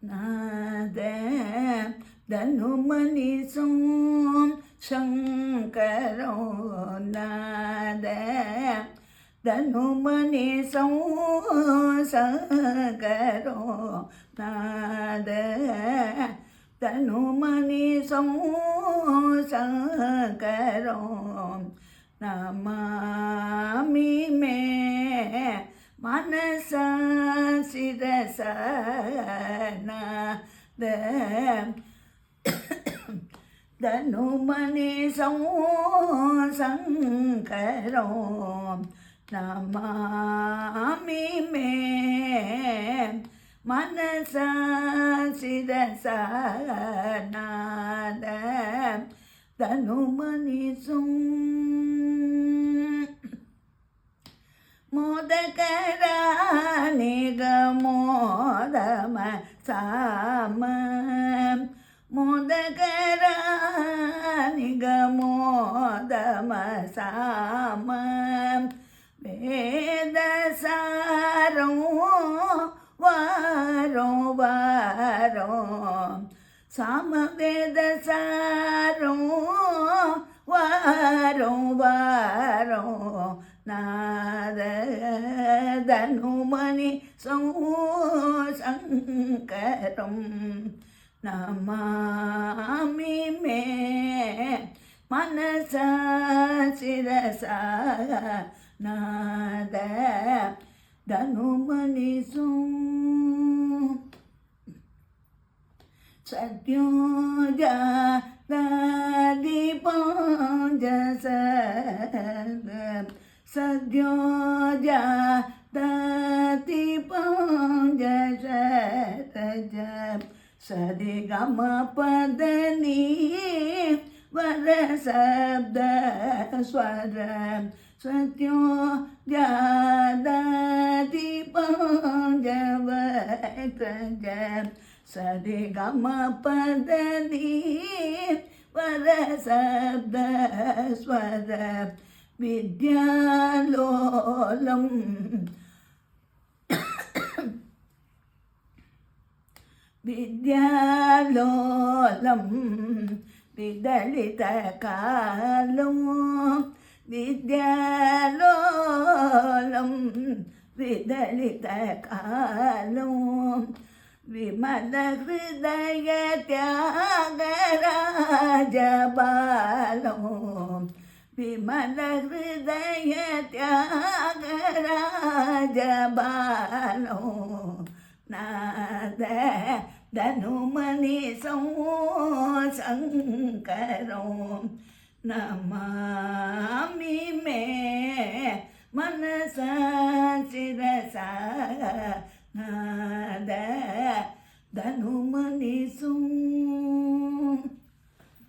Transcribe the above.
நாத தனுமனிசும் சங்கரோ நாத தனுமனிசும் சங்கரோ நாத தனுமனிசும் சங்கரோ நமாமி மே மனச சிரச நாத தனுமணி சங்கரோ நமாமி மே மனச சிரச நாத தனுமணி மோதகர நிகமோதம சாம மோதகர நிகமோதம சாம வேதசாரோ வாரோ வாரோ சாம வேதசாரோ வாரோ வாரோ நாத தனுமணி சங்கரம் நமாமி மே மனச சிரச நாத தனுமணி சத்யோஜ தீபஞ்ச சத்யோஜ தீபஞ்ச சதி கம பதனி வர சப்த ஸ்வர சத்யோ தீபஞ்ச சதி கம பதனி வர சப்த ஸ்வர வித்யாலோலம் வித்யாலோலம் விதலித காலம் வித்யாலோலம் விதலித காலம் விமல ஹிருதய தியாகராஜ பாலம் விமல ஹிருதய தியாகராஜ பாலோ நாத தனுமணி சங்கரோ நமாமி மே மனச சிரச நாத தனுமணி